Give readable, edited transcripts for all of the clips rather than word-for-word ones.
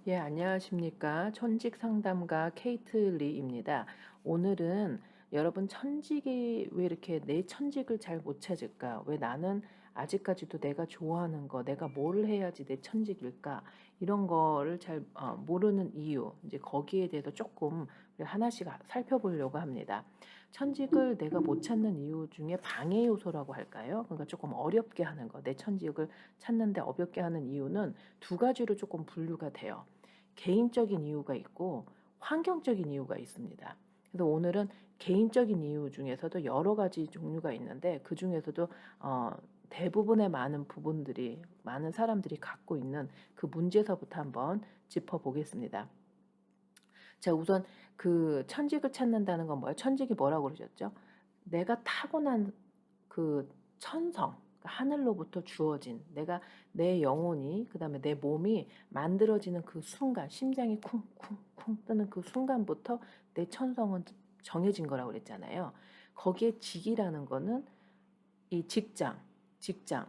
예, 안녕하십니까. 천직 상담가 케이트 리입니다. 오늘은 여러분 천직이 왜 이렇게 내 천직을 잘 못 찾을까? 왜 나는 아직까지도 내가 좋아하는 거, 내가 뭘 해야지 내 천직일까? 이런 거를 잘 모르는 이유, 이제 거기에 대해서 조금 하나씩 살펴보려고 합니다. 천직을 내가 못 찾는 이유 중에 방해 요소라고 할까요? 그러니까 조금 어렵게 하는 거, 내 천직을 찾는데 어렵게 하는 이유는 두 가지로 조금 분류가 돼요. 개인적인 이유가 있고 환경적인 이유가 있습니다. 그래서 오늘은 개인적인 이유 중에서도 여러 가지 종류가 있는데 그 중에서도 대부분의 많은 부분들이 많은 사람들이 갖고 있는 그 문제서부터 한번 짚어보겠습니다. 자, 우선 그 천직을 찾는다는 건 뭐예요? 천직이 뭐라고 그러셨죠? 내가 타고난 그 천성, 그러니까 하늘로부터 주어진 내가 내 영혼이 그다음에 내 몸이 만들어지는 그 순간, 심장이 쿵쿵쿵 뜨는 그 순간부터 내 천성은 정해진 거라고 그랬잖아요. 거기에 직이라는 거는 이 직장,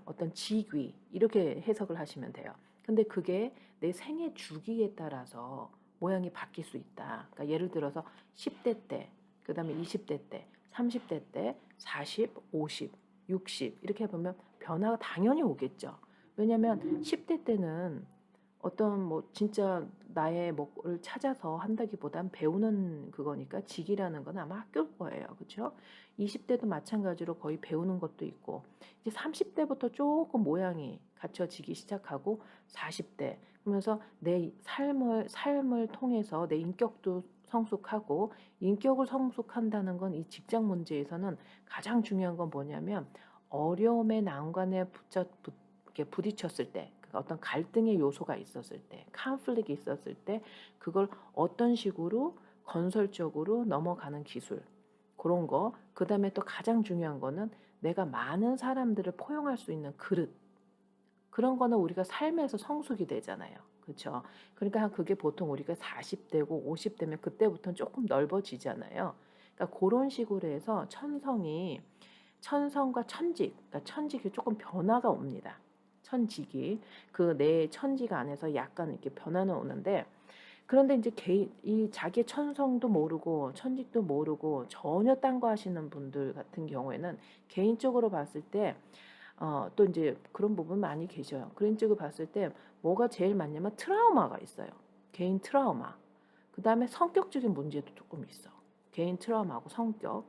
어떤 직위 이렇게 해석을 하시면 돼요. 근데 그게 내 생애 주기에 따라서 모양이 바뀔 수 있다. 그러니까 예를 들어서 10대 때, 그다음에 20대 때, 30대 때, 40, 50, 60 이렇게 보면 변화가 당연히 오겠죠. 왜냐하면 10대 때는 어떤 뭐 진짜 나의 뭐를 찾아서 한다기보단 배우는 그거니까 직이라는 건 아마 학교일 거예요. 그렇죠? 20대도 마찬가지로 거의 배우는 것도 있고 이제 30대부터 조금 모양이 갖춰지기 시작하고 40대 그러면서 내 삶을 통해서 내 인격도 성숙하고 인격을 성숙한다는 건 이 직장 문제에서는 가장 중요한 건 뭐냐면 어려움의 난관에 이렇게 부딪혔을 때 그러니까 어떤 갈등의 요소가 있었을 때 컨플릭이 있었을 때 그걸 어떤 식으로 건설적으로 넘어가는 기술 그런 거 그다음에 또 가장 중요한 거는 내가 많은 사람들을 포용할 수 있는 그릇 그런 거는 우리가 삶에서 성숙이 되잖아요. 그렇죠? 그러니까 그게 보통 우리가 40대고 50대면 그때부터는 조금 넓어지잖아요. 그러니까 그런 식으로 해서 천성과 천직, 그러니까 천직이 조금 변화가 옵니다. 천직이 그 내 천직 안에서 약간 이렇게 변화는 오는데 그런데 이제 이 자기의 천성도 모르고 천직도 모르고 전혀 딴 거 하시는 분들 같은 경우에는 개인적으로 봤을 때 또 이제 그런 부분 많이 계셔요. 그런 쪽을 봤을 때 뭐가 제일 많냐면 트라우마가 있어요. 개인 트라우마. 그다음에 성격적인 문제도 조금 있어. 개인 트라우마하고 성격.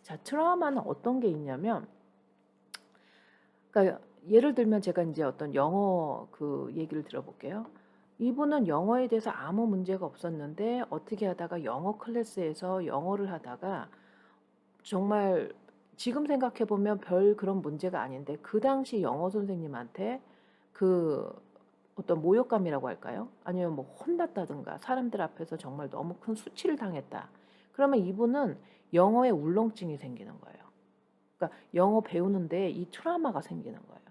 자, 트라우마는 어떤 게 있냐면 그러니까 예를 들면 제가 이제 어떤 영어 그 얘기를 들어볼게요. 이분은 영어에 대해서 아무 문제가 없었는데 어떻게 하다가 영어 클래스에서 영어를 하다가 정말 지금 생각해 보면 별 그런 문제가 아닌데 그 당시 영어 선생님한테 그 어떤 모욕감이라고 할까요? 아니면 뭐 혼났다든가 사람들 앞에서 정말 너무 큰 수치를 당했다. 그러면 이분은 영어에 울렁증이 생기는 거예요. 그러니까 영어 배우는데 이 트라우마가 생기는 거예요.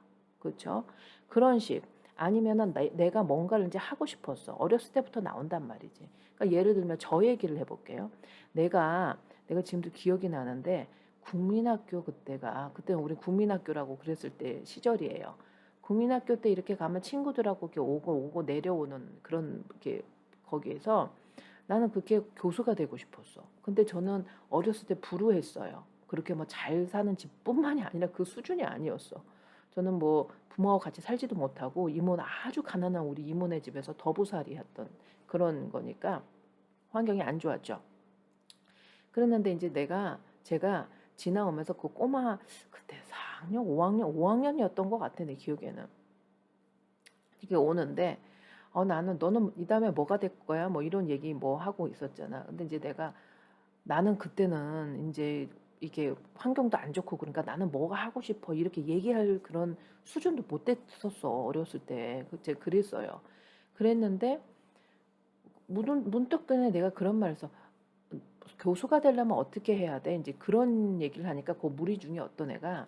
그렇죠? 그런 식. 아니면은 내가 뭔가를 이제 하고 싶었어. 어렸을 때부터 나온단 말이지. 그러니까 예를 들면 저 얘기를 해볼게요. 내가 지금도 기억이 나는데 국민학교 그때는 우리 국민학교라고 그랬을 때 시절이에요. 국민학교 때 이렇게 가면 친구들하고 이렇게 오고 내려오는 그런 이렇게 거기에서 나는 그렇게 교수가 되고 싶었어. 근데 저는 어렸을 때 불우했어요. 그렇게 뭐 잘 사는 집뿐만이 아니라 그 수준이 아니었어. 저는 뭐 부모하고 같이 살지도 못하고 이모는 아주 가난한 우리 이모네 집에서 더부살이 했던 그런 거니까 환경이 안 좋았죠. 그랬는데 이제 제가 지나오면서 그 꼬마 그때 4학년, 5학년이었던 것 같아 내 기억에는. 이게 오는데 나는 너는 이 다음에 뭐가 될 거야? 뭐 이런 얘기 뭐 하고 있었잖아. 근데 이제 나는 그때는 이제 이게 환경도 안 좋고 그러니까 나는 뭐가 하고 싶어 이렇게 얘기할 그런 수준도 못 됐었어 어렸을 때 그때 그랬어요. 그랬는데 문득 끄네 내가 그런 말을 해서 교수가 되려면 어떻게 해야 돼? 이제 그런 얘기를 하니까 그 무리 중에 어떤 애가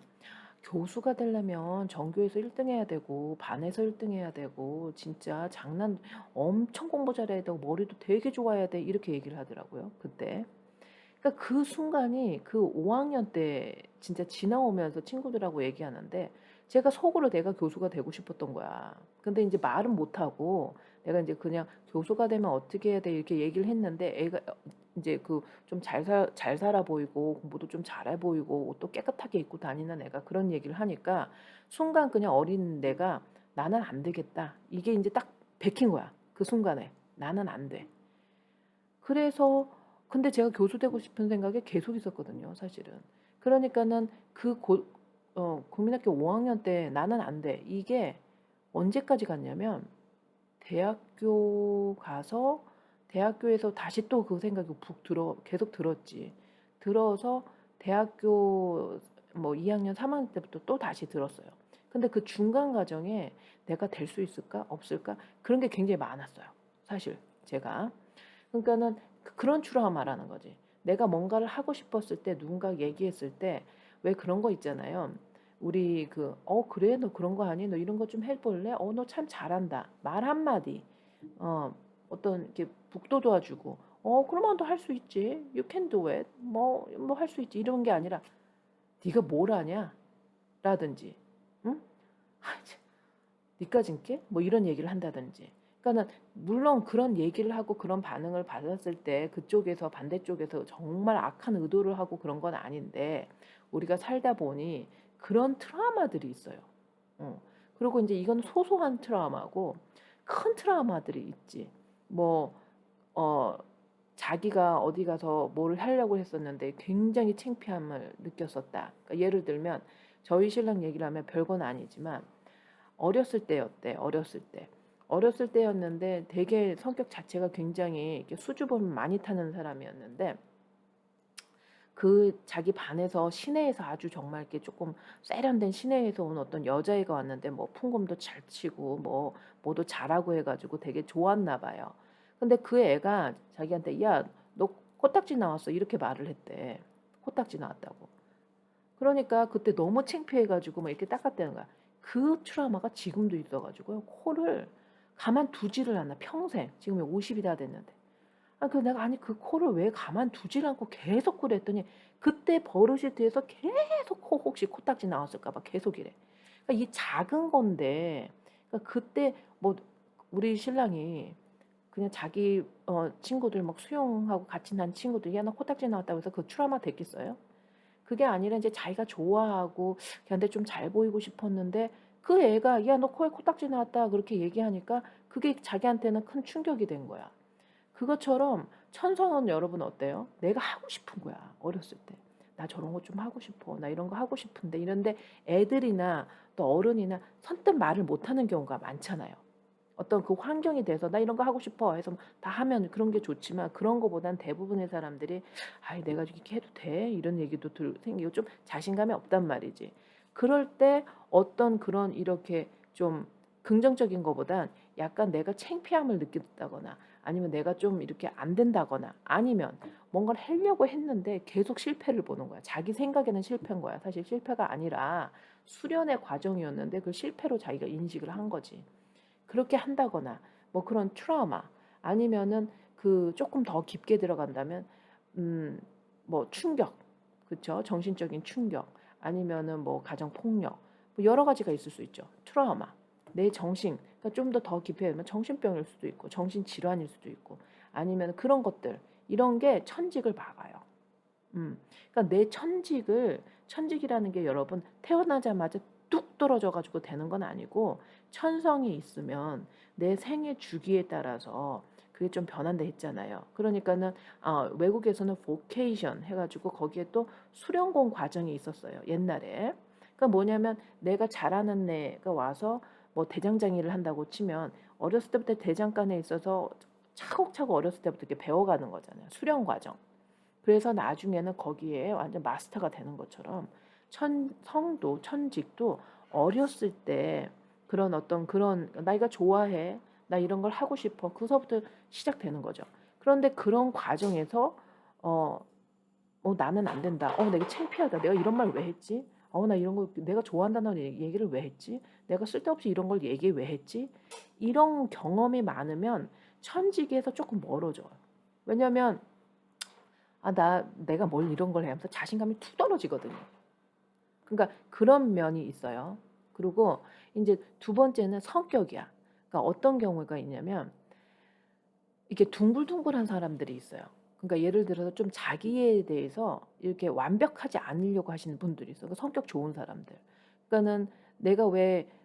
교수가 되려면 전교에서 1등 해야 되고 반에서 1등 해야 되고 진짜 장난 엄청 공부 잘해야 되고 머리도 되게 좋아야 돼 이렇게 얘기를 하더라고요 그때. 그러니까 그 순간이 그 5학년 때 진짜 지나오면서 친구들하고 얘기하는데 제가 속으로 내가 교수가 되고 싶었던 거야. 근데 이제 말은 못하고 내가 이제 그냥 교수가 되면 어떻게 해야 돼 이렇게 얘기를 했는데 애가 이제 그 좀 잘 살아 보이고 공부도 좀 잘해 보이고 옷도 깨끗하게 입고 다니는 애가 그런 얘기를 하니까 순간 그냥 어린 내가 '나는 안 되겠다.' 이게 인제 딱 베낀 거야 그 순간에. '나는 안 돼.' 그래서 근데 제가 교수 되고 싶은 생각이 계속 있었거든요 사실은. 그러니까는 그 국민학교 5 학년 때 '나는 안 돼.' 이게 언제까지 갔냐면 대학교 가서 대학교에서 다시 또 그 생각이 푹 계속 들었지. 들어서 대학교 뭐 2 학년 3 학년 때부터 또 다시 들었어요. 근데 그 중간 과정에 '내가 될 수 있을까? 없을까?' 그런 게 굉장히 많았어요 사실 제가. 그러니까는 그런 트라우마라는 거지. 내가 뭔가를 하고 싶었을 때 누군가 얘기했을 때 왜 그런 거 있잖아요. 우리 그래 너 그런 거 아니? 너 이런 거 좀 해볼래? 너 참 잘한다. 말 한마디. 어떤 이렇게 북돋 도와주고 그러면 너 할 수 있지. You can do it. 뭐 할 수 있지. 이런 게 아니라 네가 뭘 아냐? 라든지. 응? 니까진 게? 뭐 이런 얘기를 한다든지. 그러니까는 물론 그런 얘기를 하고 그런 반응을 받았을 때 그쪽에서 반대쪽에서 정말 악한 의도를 하고 그런 건 아닌데 우리가 살다 보니 그런 트라우마들이 있어요. 어. 그리고 인제 이건 소소한 트라우마고 큰 트라우마들이 있지. 뭐 어 자기가 어디 가서 뭘 하려고 했었는데 굉장히 창피함을 느꼈었다. 그러니까 예를 들면 저희 신랑 얘기를 하면 별건 아니지만 어렸을 때였대. 어렸을 때. 어렸을 때였는데 되게 성격 자체가 굉장히 이렇게 수줍음을 많이 타는 사람이었는데 그 자기 반에서 시내에서 아주 정말 이렇게 조금 세련된 시내에서 온 어떤 여자애가 왔는데 뭐 풍금도 잘 치고 뭐도 잘하고 해 가지고 되게 좋았나 봐요. 근데 그 애가 자기한테 "야 너 코딱지 나왔어." 이렇게 말을 했대. 코딱지 나왔다고. 그러니까 그때 너무 창피해 가지고 막 이렇게 닦았다는 거야. 그 트라우마가 지금도 있어 가지고요. 코를 가만두지를 않아 평생. 지금 50이 다 됐는데. 내가 "아니 그 코를 왜 가만두질 않고 계속 그래." 했더니 그때 버릇이 돼서 계속 혹시 코딱지 나왔을까 봐 계속 이래. 그러니까 이 작은 건데 그러니까 그때 뭐 우리 신랑이 그냥 자기 친구들 막 수영하고 같이 난 친구들 "야 너 코딱지 나왔다." 고 해서 그 트라우마 됐겠어요? 그게 아니라 인제 자기가 좋아하고 걔한테 좀 잘 보이고 싶었는데 그 애가 "야 너 코에 코딱지 나왔다." 그렇게 얘기하니까 그게 자기한테는 큰 충격이 된 거야. 그것처럼 천성은 여러분 어때요? 내가 하고 싶은 거야 어렸을 때. '나 저런 거 좀 하고 싶어. 나 이런 거 하고 싶은데.' 이런데 애들이나 또 어른이나 선뜻 말을 못 하는 경우가 많잖아요. 어떤 그 환경이 돼서 "나 이런 거 하고 싶어." 해서 다 하면 그런 게 좋지만 그런 거보단 대부분의 사람들이 "아이 내가 이렇게 해도 돼?" 이런 얘기도 생기고 좀 자신감이 없단 말이지. 그럴 때 어떤 그런 이렇게 좀 긍정적인 거보단 약간 내가 창피함을 느낀다거나 아니면 내가 좀 이렇게 안 된다거나 아니면 뭔가를 하려고 했는데 계속 실패를 보는 거야. 자기 생각에는 실패인 거야. 사실 실패가 아니라 수련의 과정이었는데 그걸 실패로 자기가 인식을 한 거지. 그렇게 한다거나 뭐 그런 트라우마 아니면은 그 쪼끔 더 깊게 들어간다면 음 뭐 충격 그쵸. 정신적인 충격 아니면은 뭐 가정 폭력 뭐 여러 가지가 있을 수 있죠. 트라우마. 내 정신 그러니까 좀 더 깊이 하면 정신병일 수도 있고 정신질환일 수도 있고 아니면 그런 것들 이런 게 천직을 막아요. 그러니까 내 천직이라는 게 여러분 태어나자마자 뚝 떨어져 가지고 되는 건 아니고 천성이 있으면 내 생애 주기에 따라서 그게 좀 변한다 했잖아요. 그러니까는 외국에서는 vocation 해 가지고 거기에 또 수련공 과정이 있었어요, 옛날에. 그러니까 뭐냐면 내가 잘하는 애가 와서 뭐 대장장이를 한다고 치면 어렸을 때부터 대장간에 있어서 차곡차곡 어렸을 때부터 이렇게 배워가는 거잖아요, 수련 과정. 그래서 나중에는 거기에 완전 마스터가 되는 것처럼 천직도 어렸을 때 그런 어떤 그런 '나 이거 좋아해. 나 이런 걸 하고 싶어.' 그거서부터 시작되는 거죠. 그런데 그런 과정에서 어 '나는 안 된다. 내가 창피하다. 내가 이런 말 왜 했지? 나 이런 거 내가 좋아한다는 얘기를 왜 했지? 내가 쓸데없이 이런 걸 얘기 왜 했지?' 이런 경험이 많으면 천직에서 조금 멀어져요. 왜냐면 내가 뭘 이런 걸 해 하면서 자신감이 툭 떨어지거든요. 그러니까 그런 면이 있어요. 그리고 인제 두 번째는 성격이야. 그러니까 어떤 경우가 있냐면 이게 둥글둥글한 사람들이 있어요. 그러니까 예를 들어서 좀 자기에 대해서 이렇게 완벽하지 않으려고 하시는 분들이 있어요. 성격 좋은 사람들. 그러니까는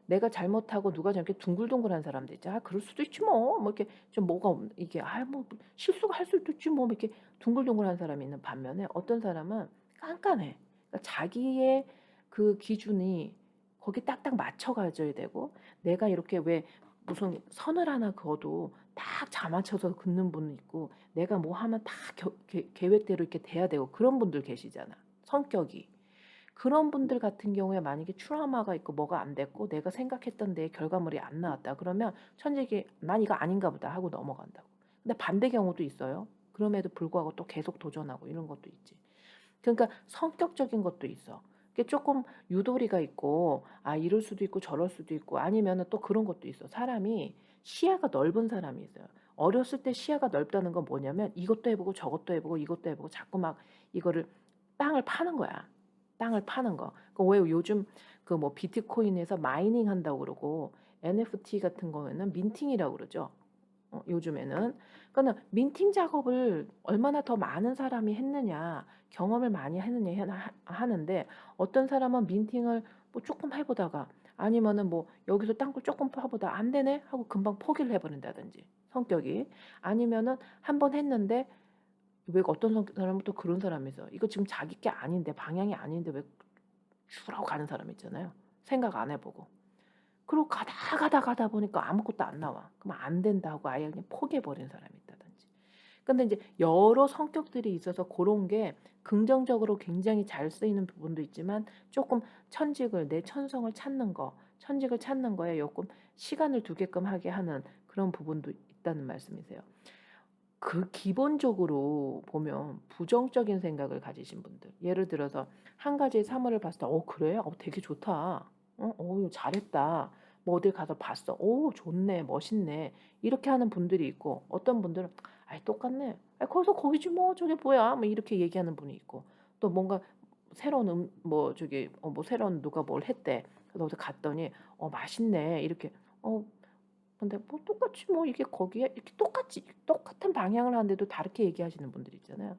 내가 잘못하고 누가 저렇게 둥글둥글한 사람들 있죠. '아 그럴 수도 있지 뭐.' 뭐 이렇게 좀 뭐가 이게 '아 뭐 실수가 할 수도 있지 뭐.' 이렇게 둥글둥글한 사람이 있는 반면에 어떤 사람은 깐깐해. 그러니까 자기의 그 기준이 거기 딱딱 맞춰 가져야 되고 내가 이렇게 왜 무슨 선을 하나 그어도 딱 자맞춰서 긋는 분이 있고 내가 뭐 하면 다 계획대로 이렇게 돼야 되고 그런 분들 계시잖아, 성격이. 그런 분들 같은 경우에 만약에 트라우마가 있고 뭐가 안 됐고 내가 생각했던 데 결과물이 안 나왔다. 그러면 천직이 '난 이거 아닌가 보다.' 하고 넘어간다고. 근데 반대 경우도 있어요. 그럼에도 불구하고 또 계속 도전하고 이런 것도 있지. 그러니까 성격적인 것도 있어. 그게 쪼끔 유도리가 있고 이럴 수도 있고 저럴 수도 있고 아니면은 또 그런 것도 있어. 사람이 시야가 넓은 사람이 있어요. 어렸을 때 시야가 넓다는 건 뭐냐면 이것도 해 보고 저것도 해 보고 이것도 해 보고 자꾸 막 이거를 땅을 파는 거야. 땅을 파는 거. 그 왜 요즘 그 뭐 비트코인에서 마이닝 한다고 그러고 NFT 같은 거에는 민팅이라고 그러죠. 요즘에는. 그러니까는 민팅 작업을 얼마나 더 많은 사람이 했느냐, 경험을 많이 했느냐 하는데 어떤 사람은 민팅을 뭐 조금 해 보다가 아니면은 뭐 여기서 땅굴 조금 파 보다 '안 되네.' 하고 금방 포기를 해 버린다든지 성격이. 아니면은 한 번 했는데 왜 어떤 사람은 또 그런 사람이 있어. 이거 지금 자기 게 아닌데 방향이 아닌데 왜 슈 하고 가는 사람 있잖아요. 생각 안 해 보고. 그러고 가다 보니까 아무것도 안 나와. 그럼 안 된다 하고 아예 그냥 포기해 버리는 사람이 있다든지. 근데 인제 여러 성격들이 있어서 고런 게 긍정적으로 굉장히 잘 쓰이는 부분도 있지만 쪼끔 천직을 내 천성을 찾는 거, 천직을 찾는 거에 요끔 시간을 두게끔 하게 하는 그런 부분도 있다는 말씀이세요. 그 기본적으로 보면 부정적인 생각을 가지신 분들. 예를 들어서 한 가지의 사물을 봤을 때 '어 그래? 어 되게 좋다. 이거 잘했다. 뭐 어딜 가서 봤어. 오 좋네. 멋있네.' 이렇게 하는 분들이 있고 어떤 분들은 '아이 똑같네. 아이 거기서 거기지 뭐. 저게 뭐야.' 뭐 이렇게 얘기하는 분이 있고 또 뭔가 새로운 뭐 저기 뭐 새로운 누가 뭘 했대. 그래서 어디 갔더니 "어 맛있네." 이렇게 어 근데 뭐 똑같이 뭐 이게 거기에 이렇게 똑같이 똑같은 방향을 하는데도 다르게 얘기하시는 분들 있잖아요.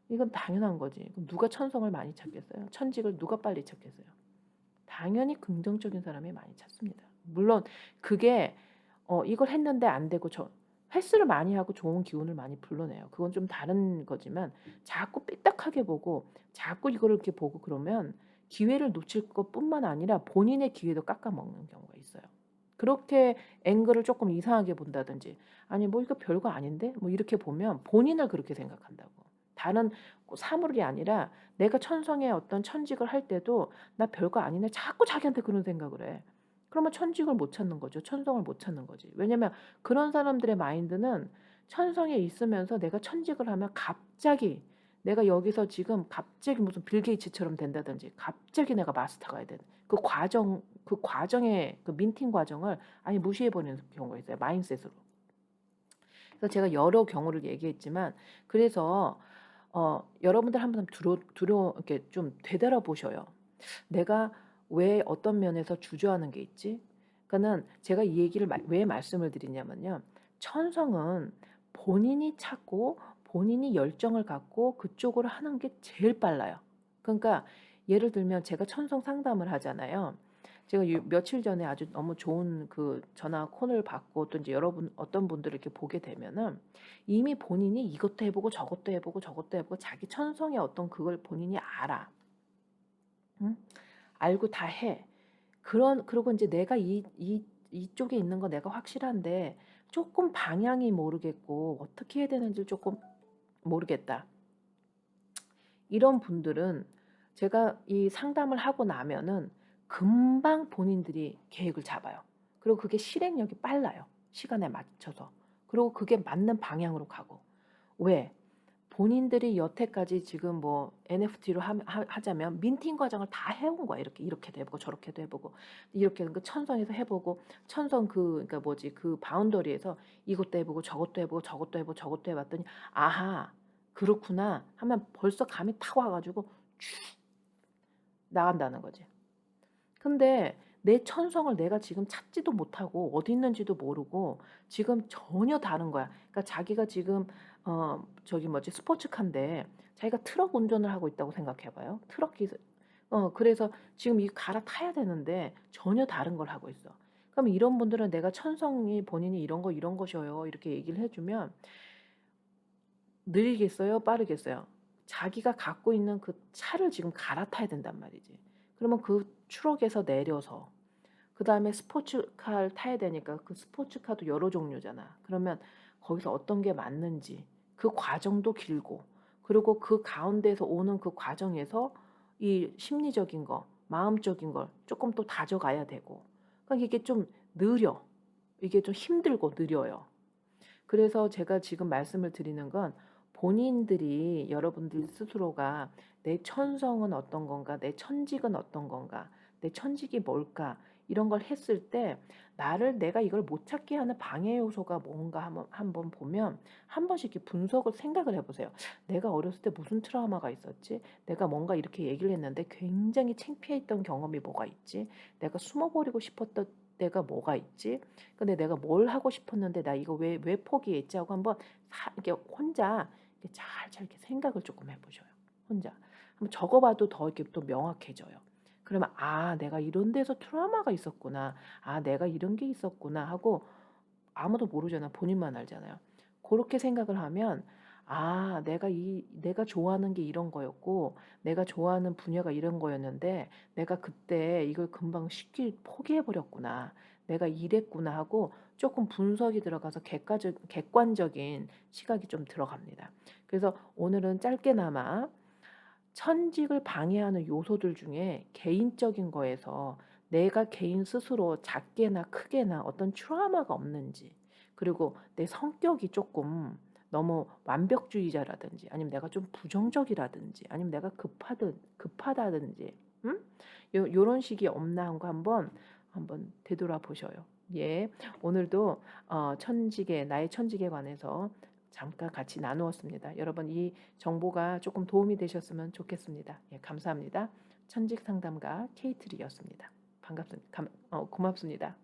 이건 당연한 거지. 그럼 누가 천성을 많이 찾겠어요? 천직을 누가 빨리 찾겠어요? 당연히 긍정적인 사람이 많이 찾습니다. 물론 그게 이걸 했는데 안 되고 횟수를 많이 하고 좋은 기운을 많이 불러내요. 그건 좀 다른 거지만 자꾸 삐딱하게 보고 자꾸 이거를 이렇게 보고 그러면 기회를 놓칠 것뿐만 아니라 본인의 기회도 깎아먹는 경우가 있어요. 그렇게 앵글을 쪼끔 이상하게 본다든지 아니 '뭐 이거 별거 아닌데?' 뭐 이렇게 보면 본인을 그렇게 생각한다고. 다른 사물이 아니라 내가 천성의 어떤 천직을 할 때도 '나 별거 아니네.' 자꾸 자기한테 그런 생각을 해. 그러면 천직을 못 찾는 거죠. 천성을 못 찾는 거지. 왜냐면 그런 사람들의 마인드는 천성에 있으면서 내가 천직을 하면 갑자기 내가 여기서 지금 갑자기 무슨 빌 게이츠처럼 된다든지 갑자기 내가 마스터가 돼야 되는 그 과정의 그 민팅 과정을 아예 무시해 버리는 경우가 있어요, 마인드셋으로. 그래서 제가 여러 경우를 얘기했지만 그래서 여러분들 한번 이렇게 좀 되돌아보셔요. '내가 왜 어떤 면에서 주저하는 게 있지?' 그러니까는 제가 이 얘기를 왜 말씀을 드리냐면요. 천성은 본인이 찾고 본인이 열정을 갖고 그쪽으로 하는 게 제일 빨라요. 그러니까 예를 들면 제가 천성 상담을 하잖아요. 제가 며칠 전에 아주 너무 좋은 그 전화 콜을 받고 또 인제 여러분 어떤 분들을 이렇게 보게 되면은 이미 본인이 이것도 해 보고 저것도 해 보고 저것도 해 보고 자기 천성의 어떤 그걸 본인이 알아. 응? 알고 다 해. 그러고 인제 내가 이쪽에 있는 거 내가 확실한데 쪼끔 방향이 모르겠고 어떻게 해야 되는지를 쪼끔 모르겠다. 이런 분들은 제가 이 상담을 하고 나면은 금방 본인들이 계획을 잡아요. 그리고 그게 실행력이 빨라요, 시간에 맞춰서. 그리고 그게 맞는 방향으로 가고. 왜? 본인들이 여태까지 지금 뭐 NFT로 하자면 민팅 과정을 다 해온 거야. 이렇게도 해 보고 저렇게도 해 보고 이렇게 그 천성에서 해 보고 천성 그러니까 뭐지 그 바운더리에서 이것도 해 보고 저것도 해 보고 저것도 해 보고 저것도 해 봤더니 '아하. 그렇구나.' 하면 벌써 감이 탁 와 가지고 쭉 나간다는 거지. 근데 내 천성을 내가 지금 찾지도 못하고 어디 있는지도 모르고 지금 전혀 다른 거야. 그러니까 자기가 지금 저기 뭐지 스포츠카인데 자기가 트럭 운전을 하고 있다고 생각해 봐요. 트럭 기사 그래서 지금 이 갈아타야 되는데 전혀 다른 걸 하고 있어. 그럼 이런 분들은 내가 천성이 본인이 이런 거 이런 것이에요. 이렇게 얘기를 해 주면 느리겠어요? 빠르겠어요? 자기가 갖고 있는 그 차를 지금 갈아타야 된단 말이지. 그러면 그 트럭에서 내려서 그다음에 스포츠카를 타야 되니까 그 스포츠카도 여러 종류잖아. 그러면 거기서 어떤 게 맞는지 그 과정도 길고 그리고 그 가운데서 오는 그 과정에서 이 심리적인 거, 마음적인 걸 조금 또 다져가야 되고 그러니까 이게 좀 느려. 이게 좀 힘들고 느려요. 그래서 제가 지금 말씀을 드리는 건 본인들이 여러분들 스스로가 '내 천성은 어떤 건가? 내 천직은 어떤 건가? 내 천직이 뭘까?' 이런 걸 했을 때 나를 내가 이걸 못 찾게 하는 방해 요소가 뭔가 한번 보면 한 번씩 이렇게 분석을 생각을 해 보세요. '내가 어렸을 때 무슨 트라우마가 있었지? 내가 뭔가 이렇게 얘기를 했는데 굉장히 창피했던 경험이 뭐가 있지? 내가 숨어 버리고 싶었던 때가 뭐가 있지? 근데 내가 뭘 하고 싶었는데 나 이거 왜 포기했지 하고 한번 이렇게 혼자 이렇게 잘 이렇게 생각을 조금 해보셔요. 혼자 한번 적어봐도 더 이렇게 또 명확해져요. 그러면 아 내가 이런 데서 트라우마가 있었구나. 아 내가 이런 게 있었구나 하고 아무도 모르잖아. 본인만 알잖아요. 그렇게 생각을 하면 아 내가 좋아하는 게 이런 거였고 내가 좋아하는 분야가 이런 거였는데 내가 그때 이걸 금방 쉽게 포기해 버렸구나. 내가 이랬구나 하고 조금 분석이 들어가서 객관적인 시각이 좀 들어갑니다. 그래서 오늘은 짧게나마 천직을 방해하는 요소들 중에 개인적인 거에서 내가 개인 스스로 작게나 크게나 어떤 트라우마가 없는지 그리고 내 성격이 조금 너무 완벽주의자라든지 아니면 내가 좀 부정적이라든지 아니면 내가 급하다든지 요런 식이 없나 한거 한번 되돌아보셔요. 예. 오늘도 천직에 나의 천직에 관해서 잠깐 같이 나누었습니다. 여러분 이 정보가 조금 도움이 되셨으면 좋겠습니다. 예, 감사합니다. 천직 상담가 케이트리였습니다. 반갑습니다. 고맙습니다.